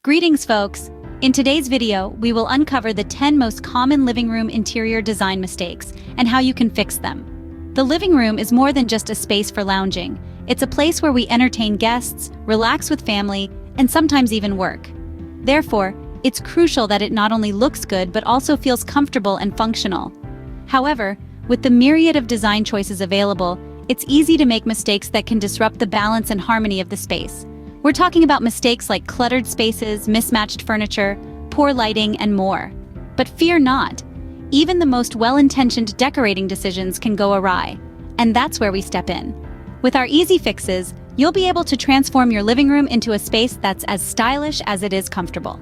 Greetings, folks! In today's video, we will uncover the 10 most common living room interior design mistakes and how you can fix them. The living room is more than just a space for lounging. It's a place where we entertain guests, relax with family, and sometimes even work. Therefore, it's crucial that it not only looks good but also feels comfortable and functional. However, with the myriad of design choices available, it's easy to make mistakes that can disrupt the balance and harmony of the space. We're talking about mistakes like cluttered spaces, mismatched furniture, poor lighting, and more. But fear not. Even the most well-intentioned decorating decisions can go awry. And that's where we step in. With our easy fixes, you'll be able to transform your living room into a space that's as stylish as it is comfortable.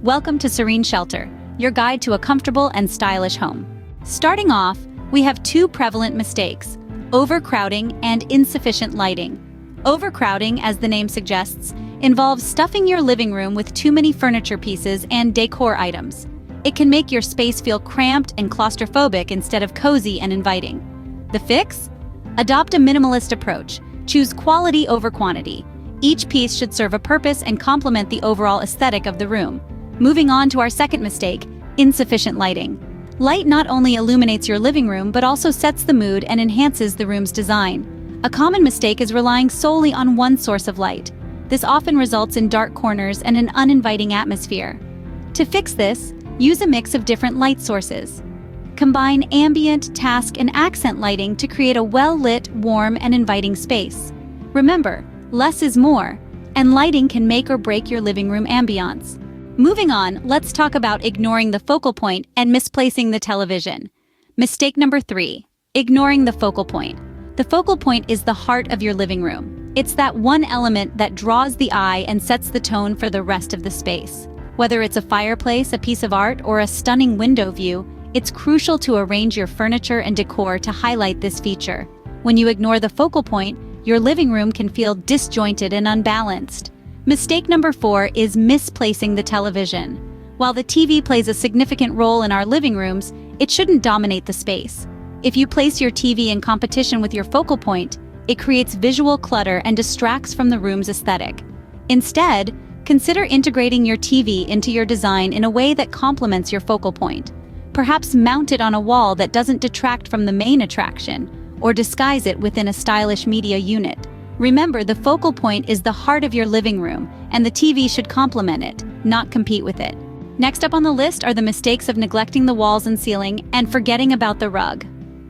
Welcome to Serene Shelter, your guide to a comfortable and stylish home. Starting off, we have two prevalent mistakes: overcrowding and insufficient lighting. Overcrowding, as the name suggests, involves stuffing your living room with too many furniture pieces and decor items. It can make your space feel cramped and claustrophobic instead of cozy and inviting. The fix? Adopt a minimalist approach. Choose quality over quantity. Each piece should serve a purpose and complement the overall aesthetic of the room. Moving on to our second mistake, insufficient lighting. Light not only illuminates your living room but also sets the mood and enhances the room's design. A common mistake is relying solely on one source of light. This often results in dark corners and an uninviting atmosphere. To fix this, use a mix of different light sources. Combine ambient, task, and accent lighting to create a well-lit, warm, and inviting space. Remember, less is more, and lighting can make or break your living room ambiance. Moving on, let's talk about ignoring the focal point and misplacing the television. Mistake number 3, ignoring the focal point. The focal point is the heart of your living room. It's that one element that draws the eye and sets the tone for the rest of the space. Whether it's a fireplace, a piece of art, or a stunning window view, it's crucial to arrange your furniture and decor to highlight this feature. When you ignore the focal point, your living room can feel disjointed and unbalanced. Mistake number 4 is misplacing the television. While the TV plays a significant role in our living rooms, it shouldn't dominate the space. If you place your TV in competition with your focal point, it creates visual clutter and distracts from the room's aesthetic. Instead, consider integrating your TV into your design in a way that complements your focal point. Perhaps mount it on a wall that doesn't detract from the main attraction, or disguise it within a stylish media unit. Remember, the focal point is the heart of your living room, and the TV should complement it, not compete with it. Next up on the list are the mistakes of neglecting the walls and ceiling and forgetting about the rug.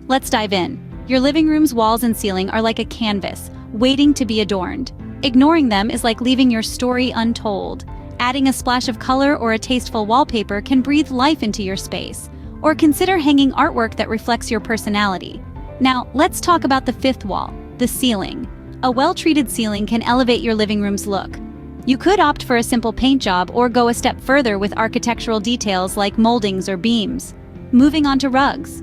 Let's dive in. Your living room's walls and ceiling are like a canvas, waiting to be adorned. Ignoring them is like leaving your story untold. Adding a splash of color or a tasteful wallpaper can breathe life into your space. Or consider hanging artwork that reflects your personality. Now, let's talk about the fifth wall, the ceiling. A well-treated ceiling can elevate your living room's look. You could opt for a simple paint job or go a step further with architectural details like moldings or beams. Moving on to rugs.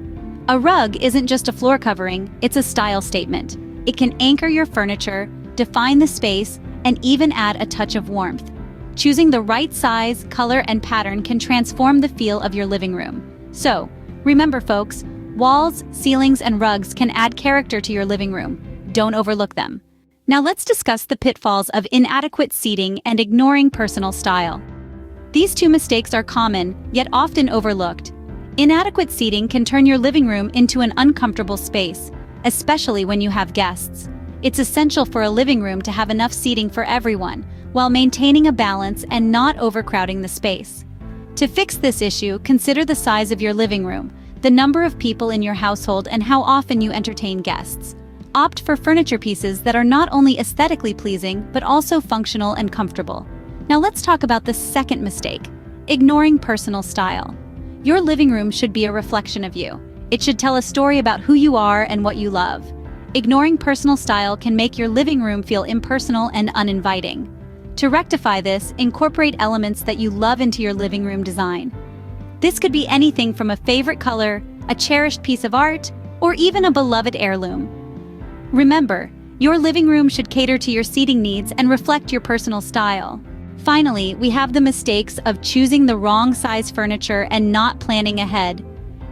A rug isn't just a floor covering, it's a style statement. It can anchor your furniture, define the space, and even add a touch of warmth. Choosing the right size, color, and pattern can transform the feel of your living room. So, remember folks, walls, ceilings, and rugs can add character to your living room. Don't overlook them. Now let's discuss the pitfalls of inadequate seating and ignoring personal style. These two mistakes are common, yet often overlooked. Inadequate seating can turn your living room into an uncomfortable space, especially when you have guests. It's essential for a living room to have enough seating for everyone, while maintaining a balance and not overcrowding the space. To fix this issue, consider the size of your living room, the number of people in your household, and how often you entertain guests. Opt for furniture pieces that are not only aesthetically pleasing, but also functional and comfortable. Now let's talk about the second mistake, ignoring personal style. Your living room should be a reflection of you. It should tell a story about who you are and what you love. Ignoring personal style can make your living room feel impersonal and uninviting. To rectify this, incorporate elements that you love into your living room design. This could be anything from a favorite color, a cherished piece of art, or even a beloved heirloom. Remember, your living room should cater to your seating needs and reflect your personal style. Finally, we have the mistakes of choosing the wrong size furniture and not planning ahead.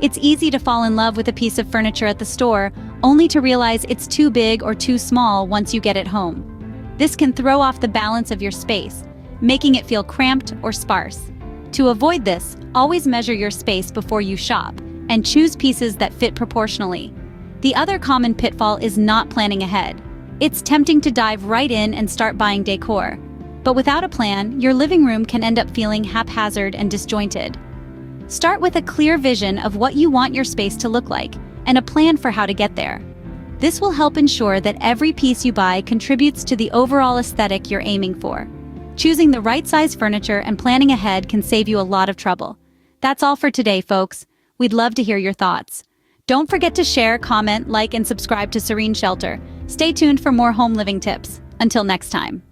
It's easy to fall in love with a piece of furniture at the store, only to realize it's too big or too small once you get it home. This can throw off the balance of your space. making it feel cramped or sparse. To avoid this, always measure your space before you shop and choose pieces that fit proportionally. The other common pitfall is not planning ahead. It's tempting to dive right in and start buying decor. But without a plan, your living room can end up feeling haphazard and disjointed. Start with a clear vision of what you want your space to look like and a plan for how to get there. This will help ensure that every piece you buy contributes to the overall aesthetic you're aiming for. Choosing the right size furniture and planning ahead can save you a lot of trouble. That's all for today, folks. We'd love to hear your thoughts. Don't forget to share, comment, like, and subscribe to Serene Shelter. Stay tuned for more home living tips. Until next time.